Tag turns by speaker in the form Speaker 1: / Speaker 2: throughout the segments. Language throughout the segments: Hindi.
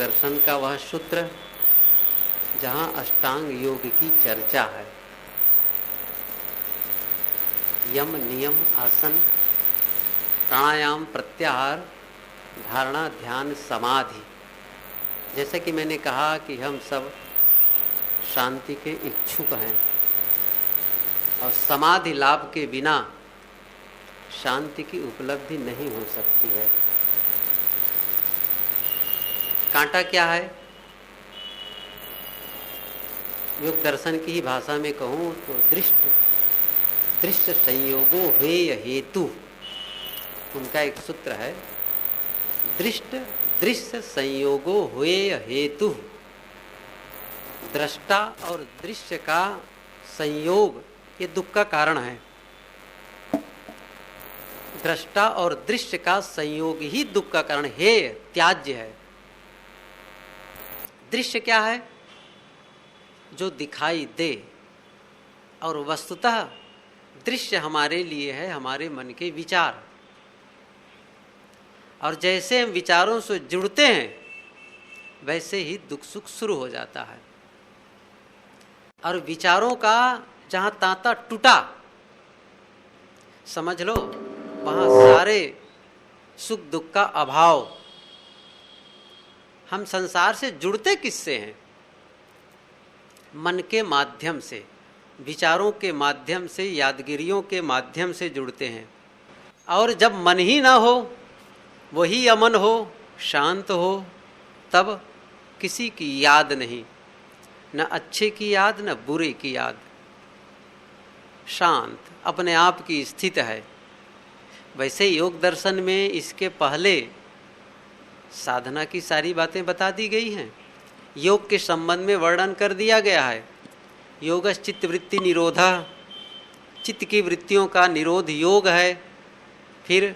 Speaker 1: दर्शन का वह सूत्र जहां अष्टांग योग की चर्चा है। यम, नियम, आसन, प्राणायाम, प्रत्याहार, धारणा, ध्यान, समाधि। जैसे कि मैंने कहा कि हम सब शांति के इच्छुक हैं और समाधि लाभ के बिना शांति की उपलब्धि नहीं हो सकती है। कांटा क्या है? योग दर्शन की ही भाषा में कहूं तो दृश्य संयोगो हेय हेतु, उनका एक सूत्र है। दृश्य संयोगो हेय हेतु। दृष्टा और दृश्य का संयोग ये दुख का कारण है। दृष्टा और दृश्य का संयोग ही दुख का कारण है, त्याज्य है। दृश्य क्या है? जो दिखाई दे, और वस्तुतः दृश्य हमारे लिए है हमारे मन के विचार। और जैसे हम विचारों से जुड़ते हैं वैसे ही दुख सुख शुरू हो जाता है। और विचारों का जहां तांता टूटा, समझ लो वहां सारे सुख दुख का अभाव। हम संसार से जुड़ते किससे हैं? मन के माध्यम से, विचारों के माध्यम से, यादगिरियों के माध्यम से जुड़ते हैं। और जब मन ही ना हो, वही अमन हो, शांत हो, तब किसी की याद नहीं, न अच्छे की याद न बुरे की याद। शांत अपने आप की स्थिति है। वैसे योग दर्शन में इसके पहले साधना की सारी बातें बता दी गई हैं। योग के संबंध में वर्णन कर दिया गया है। योगश्च चित्त वृत्ति निरोधा, चित्त की वृत्तियों का निरोध योग है। फिर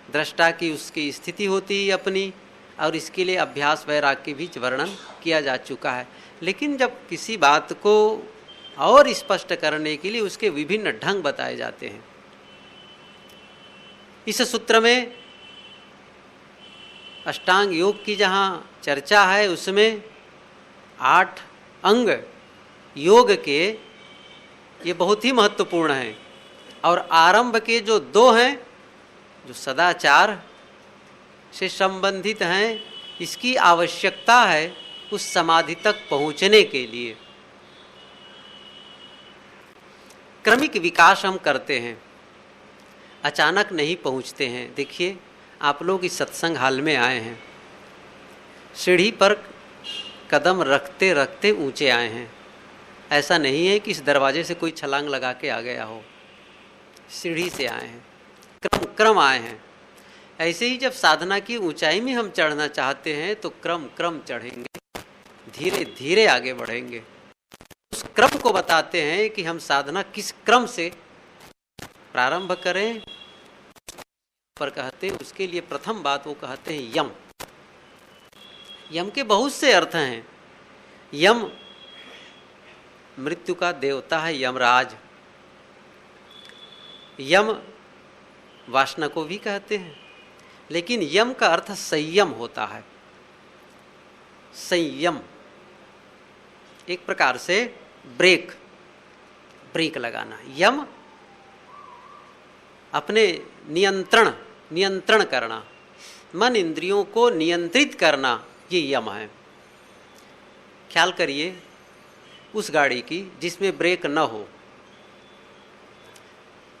Speaker 1: दृष्टा की उसकी स्थिति होती है अपनी, और इसके लिए अभ्यास वैराग्य के बीच वर्णन किया जा चुका है। लेकिन जब किसी बात को और स्पष्ट करने के लिए उसके विभिन्न ढंग बताए जाते हैं। इस सूत्र में अष्टांग योग की जहाँ चर्चा है उसमें 8 अंग योग के ये बहुत ही महत्वपूर्ण हैं। और आरंभ के जो 2 हैं जो सदाचार से संबंधित हैं, इसकी आवश्यकता है उस समाधि तक पहुँचने के लिए। क्रमिक विकास हम करते हैं, अचानक नहीं पहुँचते हैं। देखिए आप लोग इस सत्संग हाल में आए हैं, सीढ़ी पर कदम रखते रखते ऊंचे आए हैं। ऐसा नहीं है कि इस दरवाजे से कोई छलांग लगा के आ गया हो, सीढ़ी से आए हैं, क्रम क्रम आए हैं। ऐसे ही जब साधना की ऊंचाई में हम चढ़ना चाहते हैं तो क्रम क्रम चढ़ेंगे, धीरे धीरे आगे बढ़ेंगे। उस क्रम को बताते हैं कि हम साधना किस क्रम से प्रारंभ करें। पर कहते हैं उसके लिए प्रथम बात वो कहते हैं यम। यम के बहुत से अर्थ हैं। यम मृत्यु का देवता है, यमराज। यम वासना को भी कहते हैं, लेकिन यम का अर्थ संयम होता है। संयम एक प्रकार से ब्रेक लगाना। यम अपने नियंत्रण करना, मन इंद्रियों को नियंत्रित करना, ये यम है। ख्याल करिए उस गाड़ी की जिसमें ब्रेक न हो।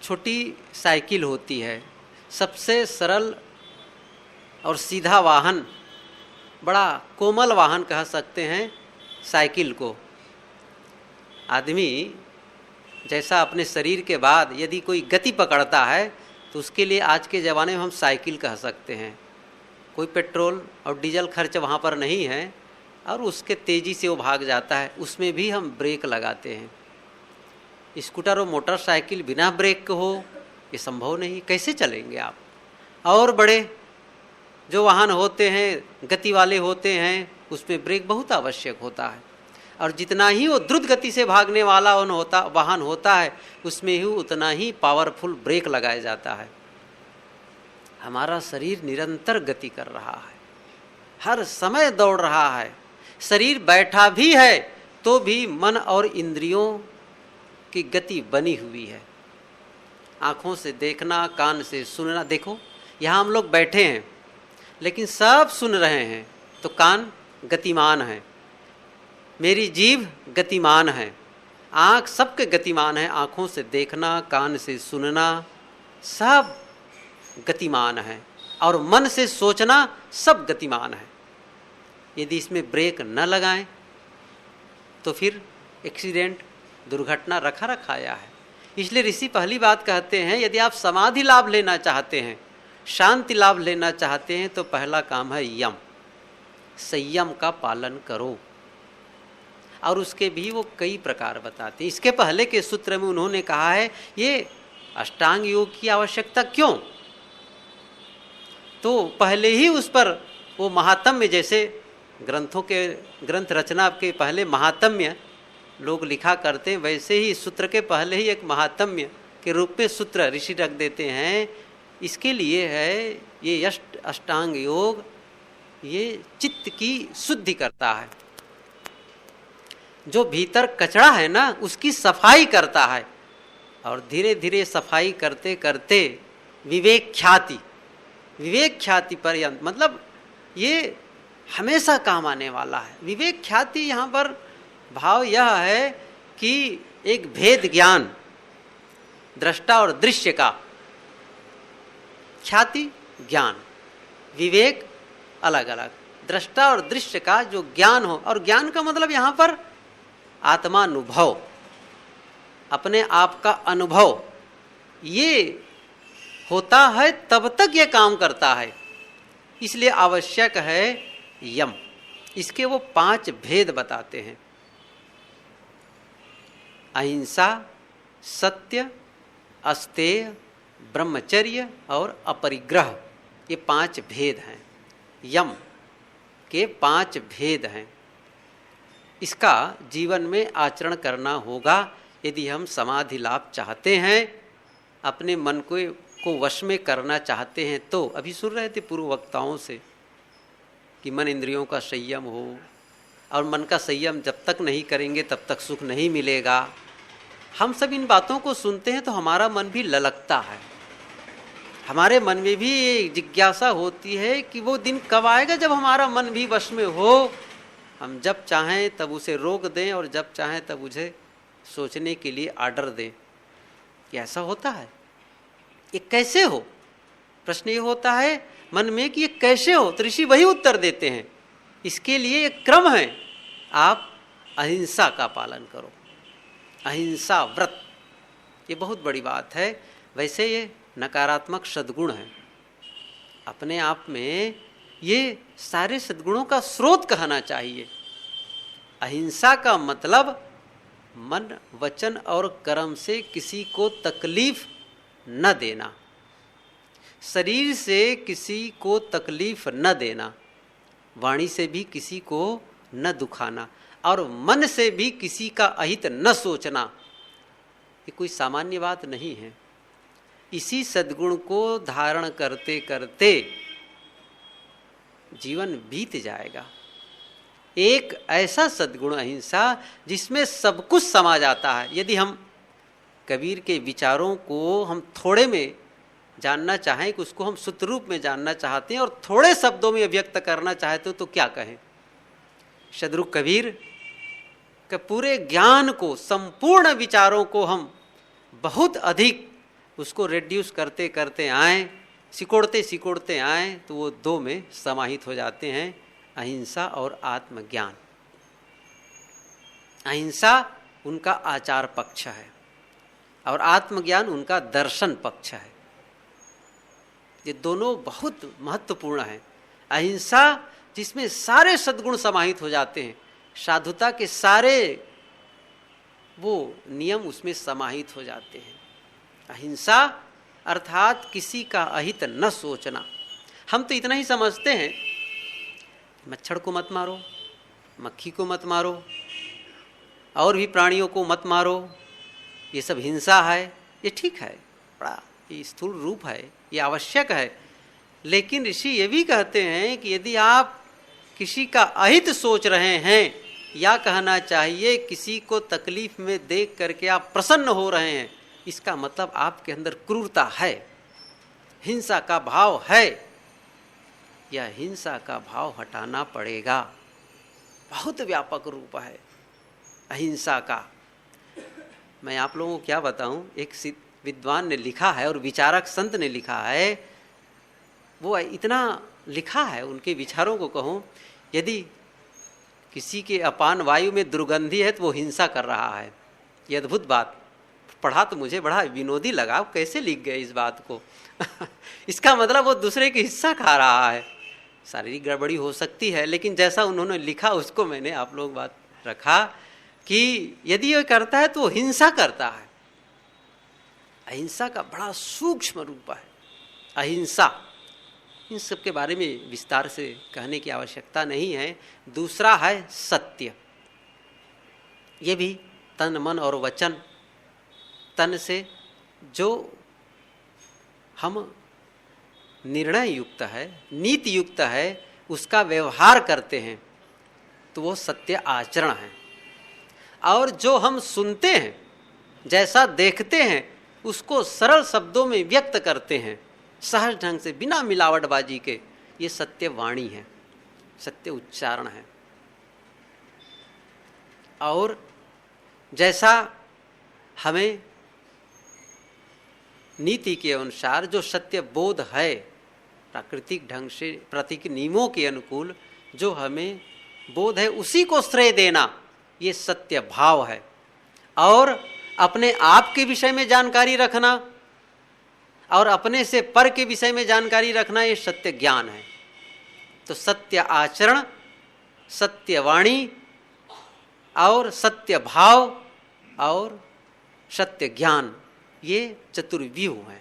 Speaker 1: छोटी साइकिल होती है, सबसे सरल और सीधा वाहन, बड़ा कोमल वाहन कह सकते हैं साइकिल को। आदमी जैसा अपने शरीर के बाद यदि कोई गति पकड़ता है तो उसके लिए आज के ज़माने में हम साइकिल कह सकते हैं। कोई पेट्रोल और डीजल खर्च वहाँ पर नहीं है और उसके तेज़ी से वो भाग जाता है, उसमें भी हम ब्रेक लगाते हैं। स्कूटर और मोटरसाइकिल बिना ब्रेक के हो ये संभव नहीं, कैसे चलेंगे आप। और बड़े जो वाहन होते हैं, गति वाले होते हैं, उसमें ब्रेक बहुत आवश्यक होता है। और जितना ही वो द्रुत गति से भागने वाला वाहन होता है, उसमें ही उतना ही पावरफुल ब्रेक लगाया जाता है। हमारा शरीर निरंतर गति कर रहा है, हर समय दौड़ रहा है। शरीर बैठा भी है तो भी मन और इंद्रियों की गति बनी हुई है। आँखों से देखना, कान से सुनना। देखो यहाँ हम लोग बैठे हैं लेकिन सब सुन रहे हैं, तो कान गतिमान है, मेरी जीभ गतिमान है, आँख सबके गतिमान है। आँखों से देखना, कान से सुनना सब गतिमान है, और मन से सोचना सब गतिमान है। यदि इसमें ब्रेक न लगाएं तो फिर एक्सीडेंट, दुर्घटना रखा रखाया है। इसलिए ऋषि पहली बात कहते हैं, यदि आप समाधि लाभ लेना चाहते हैं, शांति लाभ लेना चाहते हैं, तो पहला काम है यम, संयम का पालन करो। और उसके भी वो कई प्रकार बताते हैं। इसके पहले के सूत्र में उन्होंने कहा है ये अष्टांग योग की आवश्यकता क्यों, तो पहले ही उस पर वो महात्म्य, जैसे ग्रंथ रचना के पहले महात्म्य लोग लिखा करते हैं, वैसे ही सूत्र के पहले ही एक महात्म्य के रूप में सूत्र ऋषि रख देते हैं। इसके लिए है ये अष्टांग योग, ये चित्त की शुद्धि करता है। जो भीतर कचरा है ना, उसकी सफाई करता है, और धीरे धीरे सफाई करते करते विवेक ख्याति पर्यंत, मतलब ये हमेशा काम आने वाला है। विवेक ख्याति यहाँ पर भाव यह है कि एक भेद ज्ञान, दृष्टा और दृश्य का, ख्याति ज्ञान, विवेक अलग अलग, दृष्टा और दृश्य का जो ज्ञान हो। और ज्ञान का मतलब यहाँ पर आत्मानुभव, अपने आप का अनुभव, ये होता है तब तक ये काम करता है। इसलिए आवश्यक है यम। इसके वो 5 भेद बताते हैं। अहिंसा, सत्य, अस्तेय, ब्रह्मचर्य और अपरिग्रह, ये 5 भेद हैं। यम के 5 भेद हैं। इसका जीवन में आचरण करना होगा यदि हम समाधि लाभ चाहते हैं, अपने मन को वश में करना चाहते हैं। तो अभी सुन रहे थे पूर्व वक्ताओं से कि मन इंद्रियों का संयम हो, और मन का संयम जब तक नहीं करेंगे तब तक सुख नहीं मिलेगा। हम सब इन बातों को सुनते हैं तो हमारा मन भी ललकता है, हमारे मन में भी ये जिज्ञासा होती है कि वो दिन कब आएगा जब हमारा मन भी वश में हो, हम जब चाहें तब उसे रोक दें और जब चाहें तब उसे सोचने के लिए आर्डर दें। कि ऐसा होता है, ये कैसे हो? प्रश्न ये होता है मन में कि ये कैसे हो, तो ऋषि वही उत्तर देते हैं। इसके लिए एक क्रम है, आप अहिंसा का पालन करो, अहिंसा व्रत, ये बहुत बड़ी बात है। वैसे ये नकारात्मक सद्गुण है, अपने आप में ये सारे सद्गुणों का स्रोत कहना चाहिए। अहिंसा का मतलब मन, वचन और कर्म से किसी को तकलीफ न देना, शरीर से किसी को तकलीफ न देना, वाणी से भी किसी को न दुखाना, और मन से भी किसी का अहित न सोचना। ये कोई सामान्य बात नहीं है। इसी सद्गुण को धारण करते करते जीवन बीत जाएगा। एक ऐसा सद्गुण अहिंसा जिसमें सब कुछ समा जाता है। यदि हम कबीर के विचारों को हम थोड़े में जानना चाहें, कि उसको हम सूत्र रूप में जानना चाहते हैं और थोड़े शब्दों में व्यक्त करना चाहते हो, तो क्या कहें? सदरुख कबीर के पूरे ज्ञान को, संपूर्ण विचारों को हम बहुत अधिक उसको रिड्यूस करते करते आए, सिकोड़ते आए, तो वो 2 में समाहित हो जाते हैं, अहिंसा और आत्मज्ञान। अहिंसा उनका आचार पक्ष है और आत्मज्ञान उनका दर्शन पक्ष है। ये दोनों बहुत महत्वपूर्ण है। अहिंसा जिसमें सारे सद्गुण समाहित हो जाते हैं, साधुता के सारे वो नियम उसमें समाहित हो जाते हैं। अहिंसा अर्थात किसी का अहित न सोचना। हम तो इतना ही समझते हैं, मच्छर को मत मारो, मक्खी को मत मारो, और भी प्राणियों को मत मारो, ये सब हिंसा है। ये ठीक है, बड़ा ये स्थूल रूप है, ये आवश्यक है। लेकिन ऋषि ये भी कहते हैं कि यदि आप किसी का अहित सोच रहे हैं, या कहना चाहिए किसी को तकलीफ में देख करके आप प्रसन्न हो रहे हैं, इसका मतलब आपके अंदर क्रूरता है, हिंसा का भाव है। यह हिंसा का भाव हटाना पड़ेगा। बहुत व्यापक रूप है अहिंसा का। मैं आप लोगों को क्या बताऊं, एक विद्वान ने लिखा है और विचारक संत ने लिखा है, वो इतना लिखा है, उनके विचारों को कहूं, यदि किसी के अपान वायु में दुर्गंधी है तो वो हिंसा कर रहा है। ये अद्भुत बात पढ़ा तो मुझे बड़ा विनोदी लगा, कैसे लिख गए इस बात को। इसका मतलब वो दूसरे की हिस्सा खा रहा है। शारीरिक गड़बड़ी हो सकती है, लेकिन जैसा उन्होंने लिखा उसको मैंने आप लोग बात रखा कि यदि ये करता है तो वो हिंसा करता है। अहिंसा का बड़ा सूक्ष्म रूप है अहिंसा। इन सब के बारे में विस्तार से कहने की आवश्यकता नहीं है। दूसरा है सत्य। ये भी तन मन और वचन, तन से जो हम निर्णय युक्त है, नीति युक्त है, उसका व्यवहार करते हैं तो वो सत्य आचरण है। और जो हम सुनते हैं, जैसा देखते हैं, उसको सरल शब्दों में व्यक्त करते हैं सहज ढंग से, बिना मिलावटबाजी के, ये सत्य वाणी है, सत्य उच्चारण है। और जैसा हमें नीति के अनुसार जो सत्य बोध है, प्राकृतिक ढंग से प्राकृतिक नियमों के अनुकूल जो हमें बोध है, उसी को श्रेय देना, ये सत्य भाव है। और अपने आप के विषय में जानकारी रखना और अपने से पर के विषय में जानकारी रखना, ये सत्य ज्ञान है। तो सत्य आचरण, सत्य वाणी और सत्य भाव और सत्य ज्ञान, ये चतुर्व्यूह है।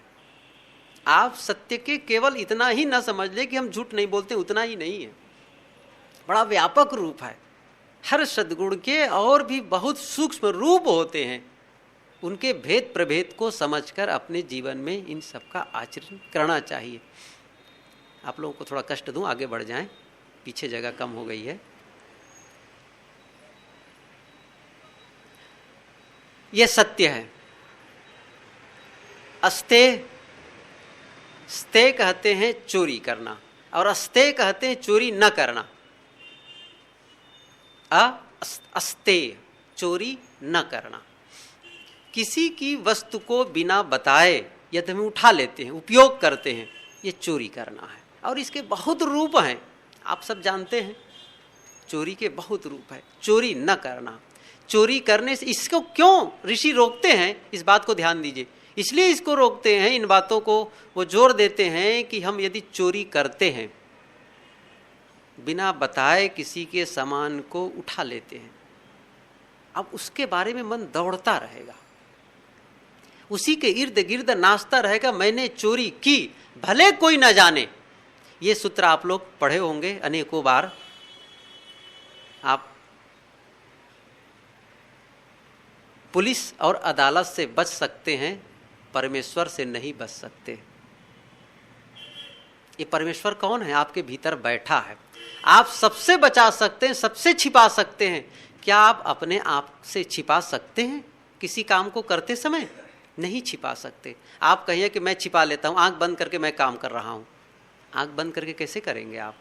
Speaker 1: आप सत्य के केवल इतना ही न समझ ले कि हम झूठ नहीं बोलते, उतना ही नहीं है, बड़ा व्यापक रूप है। हर सद्गुण के और भी बहुत सूक्ष्म रूप होते हैं। उनके भेद प्रभेद को समझकर अपने जीवन में इन सब का आचरण करना चाहिए। आप लोगों को थोड़ा कष्ट दूं, आगे बढ़ जाएं, पीछे जगह कम हो गई है। यह सत्य है। अस्ते, स्ते कहते हैं चोरी करना, और अस्ते कहते हैं चोरी न करना। अस्ते, चोरी न करना। किसी की वस्तु को बिना बताए यदि हम उठा लेते हैं, उपयोग करते हैं, ये चोरी करना है। और इसके बहुत रूप हैं, आप सब जानते हैं, चोरी के बहुत रूप है। चोरी न करना, चोरी करने से इसको क्यों ऋषि रोकते हैं, इस बात को ध्यान दीजिए। इसलिए इसको रोकते हैं, इन बातों को वो जोर देते हैं कि हम यदि चोरी करते हैं, बिना बताए किसी के सामान को उठा लेते हैं, अब उसके बारे में मन दौड़ता रहेगा, उसी के इर्द गिर्द नाचता रहेगा, मैंने चोरी की, भले कोई न जाने। ये सूत्र आप लोग पढ़े होंगे अनेकों बार। आप पुलिस और अदालत से बच सकते हैं, परमेश्वर से नहीं बच सकते। ये परमेश्वर कौन है? आपके भीतर बैठा है। आप सबसे बचा सकते हैं, सबसे छिपा सकते हैं। क्या आप अपने आप से छिपा सकते हैं? किसी काम को करते समय नहीं छिपा सकते। आप कहिए कि मैं छिपा लेता हूं, आंख बंद करके मैं काम कर रहा हूं। आंख बंद करके कैसे करेंगे आप?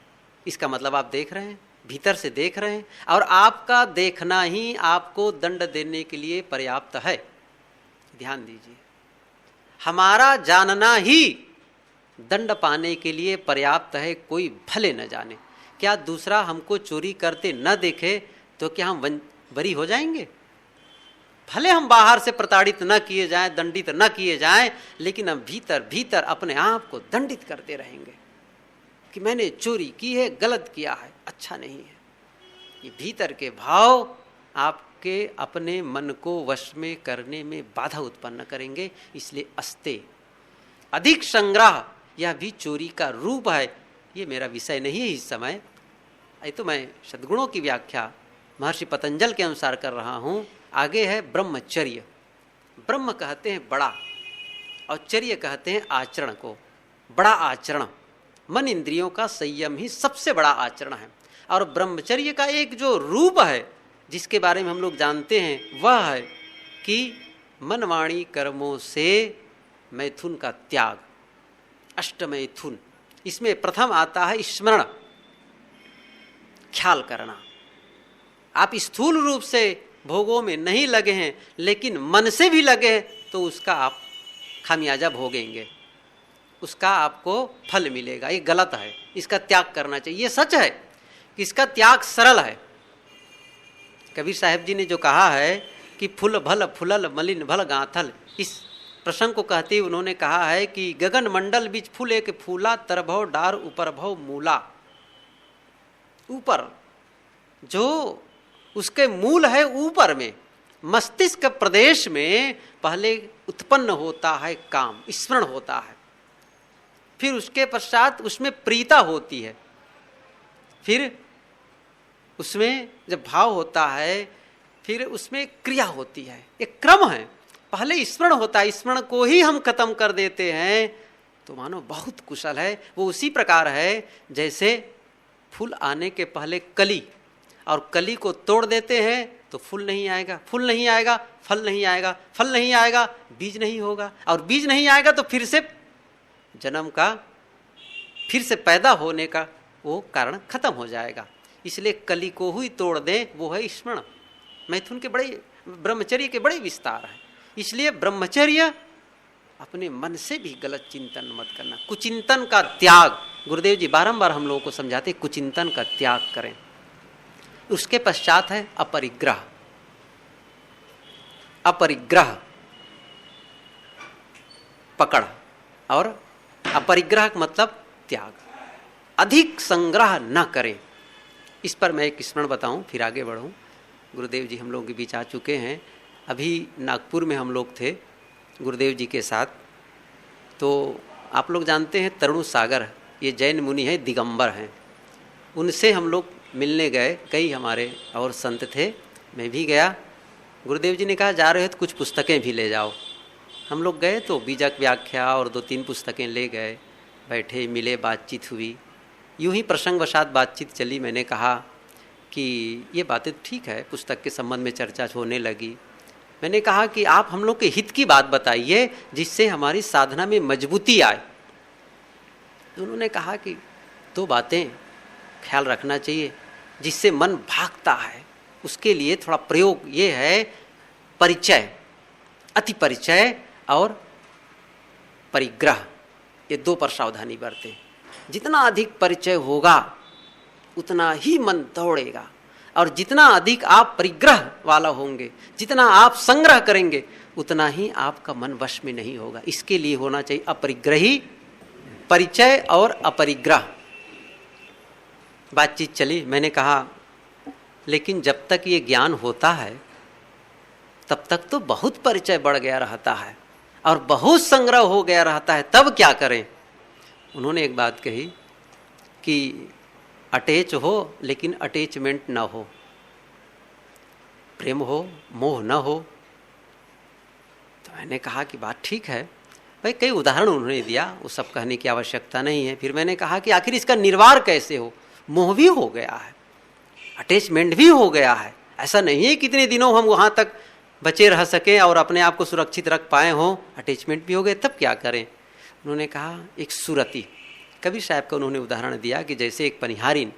Speaker 1: इसका मतलब आप देख रहे हैं, भीतर से देख रहे हैं, और आपका देखना ही आपको दंड देने के लिए पर्याप्त है। ध्यान दीजिए, हमारा जानना ही दंड पाने के लिए पर्याप्त है, कोई भले न जाने। क्या दूसरा हमको चोरी करते न देखे तो क्या हम बरी हो जाएंगे? भले हम बाहर से प्रताड़ित न किए जाएं, दंडित न किए जाएं, लेकिन हम भीतर भीतर अपने आप को दंडित करते रहेंगे कि मैंने चोरी की है, गलत किया है, अच्छा नहीं है। ये भीतर के भाव आपके अपने मन को वश में करने में बाधा उत्पन्न करेंगे। इसलिए अस्ते, अधिक संग्रह, यह भी चोरी का रूप है। ये मेरा विषय नहीं है इस समय, ये तो मैं सद्गुणों की व्याख्या महर्षि पतंजल के अनुसार कर रहा हूँ। आगे है ब्रह्मचर्य। ब्रह्म कहते हैं बड़ा, और चर्य कहते हैं आचरण को। बड़ा आचरण, मन इंद्रियों का संयम ही सबसे बड़ा आचरण है। और ब्रह्मचर्य का एक जो रूप है जिसके बारे में हम लोग जानते हैं वह है कि मन वाणी कर्मों से मैथुन का त्याग, अष्टमैथुन। इसमें प्रथम आता है स्मरण, ख्याल करना। आप स्थूल रूप से भोगों में नहीं लगे हैं लेकिन मन से भी लगे हैं तो उसका आप खामियाजा भोगेंगे, उसका आपको फल मिलेगा। ये गलत है, इसका त्याग करना चाहिए। ये सच है कि इसका त्याग सरल है। कबीर साहब जी ने जो कहा है कि फुल भल फुलल मलिन भल गाथल, इस प्रसंग को कहते ही उन्होंने कहा है कि गगन मंडल बीच फूल एक फूला, तरभव डार ऊपर भव मूला। ऊपर जो उसके मूल है, ऊपर में मस्तिष्क प्रदेश में पहले उत्पन्न होता है काम, स्मरण होता है, फिर उसके पश्चात उसमें प्रीता होती है, फिर उसमें जब भाव होता है फिर उसमें क्रिया होती है। एक क्रम है, पहले स्मरण होता है, स्मरण को ही हम खत्म कर देते हैं तो मानो बहुत कुशल है। वो उसी प्रकार है जैसे फूल आने के पहले कली, और कली को तोड़ देते हैं तो फूल नहीं आएगा, फूल नहीं आएगा, फल नहीं आएगा, फल नहीं आएगा, बीज नहीं होगा, और बीज नहीं आएगा तो फिर से जन्म का, फिर से पैदा होने का वो कारण खत्म हो जाएगा। इसलिए कली को ही तोड़ दें, वो है स्मरण। मैथुन के बड़े, ब्रह्मचर्य के बड़े विस्तार है। इसलिए ब्रह्मचर्य अपने मन से भी गलत चिंतन मत करना, कुचिंतन का त्याग। गुरुदेव जी बारंबार हम लोगों को समझाते, कुचिंतन का त्याग करें। उसके पश्चात है अपरिग्रह। अपरिग्रह पकड़, और अपरिग्रह मतलब त्याग। अधिक संग्रह न करें। इस पर मैं एक स्मरण बताऊं फिर आगे बढ़ूं। गुरुदेव जी हम लोगों के बीच आ चुके हैं। अभी नागपुर में हम लोग थे गुरुदेव जी के साथ। तो आप लोग जानते हैं तरुण सागर, ये जैन मुनि है, दिगंबर हैं। उनसे हम लोग मिलने गए, कई हमारे और संत थे, मैं भी गया। गुरुदेव जी ने कहा जा रहे हो तो कुछ पुस्तकें भी ले जाओ। हम लोग गए तो बीजक व्याख्या और 2-3 पुस्तकें ले गए, बैठे, मिले, बातचीत हुई। यूं ही प्रसंगवशात बातचीत चली। मैंने कहा कि ये बातें ठीक है, पुस्तक के संबंध में चर्चा होने लगी। मैंने कहा कि आप हम लोग के हित की बात बताइए जिससे हमारी साधना में मजबूती आए। तो उन्होंने कहा कि 2 बातें ख्याल रखना चाहिए जिससे मन भागता है, उसके लिए थोड़ा प्रयोग ये है, परिचय, अति परिचय और परिग्रह। ये 2 पर सावधानी बरतें। जितना अधिक परिचय होगा उतना ही मन दौड़ेगा, और जितना अधिक आप परिग्रह वाला होंगे, जितना आप संग्रह करेंगे, उतना ही आपका मन वश में नहीं होगा। इसके लिए होना चाहिए अपरिग्रही, परिचय और अपरिग्रह। बातचीत चली। मैंने कहा लेकिन जब तक ये ज्ञान होता है तब तक तो बहुत परिचय बढ़ गया रहता है और बहुत संग्रह हो गया रहता है, तब क्या करें? उन्होंने एक बात कही कि अटैच हो लेकिन अटैचमेंट ना हो, प्रेम हो, मोह न हो। तो मैंने कहा कि बात ठीक है भाई। कई उदाहरण उन्होंने दिया, वो सब कहने की आवश्यकता नहीं है। फिर मैंने कहा कि आखिर इसका निर्वाह कैसे हो? मोह भी हो गया है, अटैचमेंट भी हो गया है। ऐसा नहीं है कितने दिनों हम वहाँ तक बचे रह सके और अपने आप को सुरक्षित रख पाए हों, अटैचमेंट भी हो गए, तब क्या करें? उन्होंने कहा एक सुरती, कबीर साहब का उन्होंने उदाहरण दिया कि जैसे एक पनिहारिन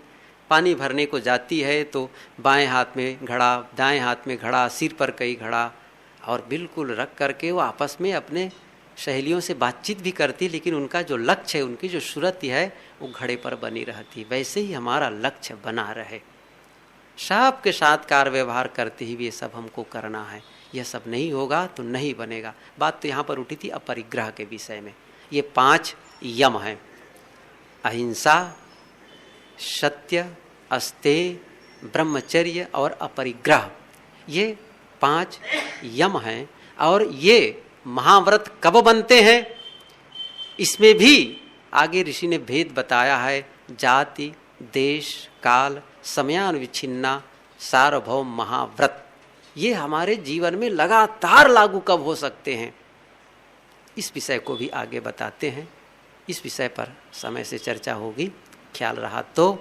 Speaker 1: पानी भरने को जाती है तो बाएं हाथ में घड़ा, दाएं हाथ में घड़ा, सिर पर कई घड़ा, और बिल्कुल रख करके वो आपस में अपने सहेलियों से बातचीत भी करती, लेकिन उनका जो लक्ष्य है, उनकी जो सुरती है, वो घड़े पर बनी रहती। वैसे ही हमारा लक्ष्य बना रहे, सबके साथ कार्य व्यवहार करते ही ये सब हमको करना है। यह सब नहीं होगा तो नहीं बनेगा। बात तो यहाँ पर उठी थी अपरिग्रह के विषय में। ये 5 यम हैं, अहिंसा, सत्य, अस्तेय, ब्रह्मचर्य और अपरिग्रह। ये 5 यम हैं। और ये महाव्रत कब बनते हैं, इसमें भी आगे ऋषि ने भेद बताया है। जाति, देश, काल, समयानुविच्छिन्ना सार्वभौम महाव्रत, ये हमारे जीवन में लगातार लागू कब हो सकते हैं, इस विषय को भी आगे बताते हैं। इस विषय पर समय से चर्चा होगी, ख्याल रहा तो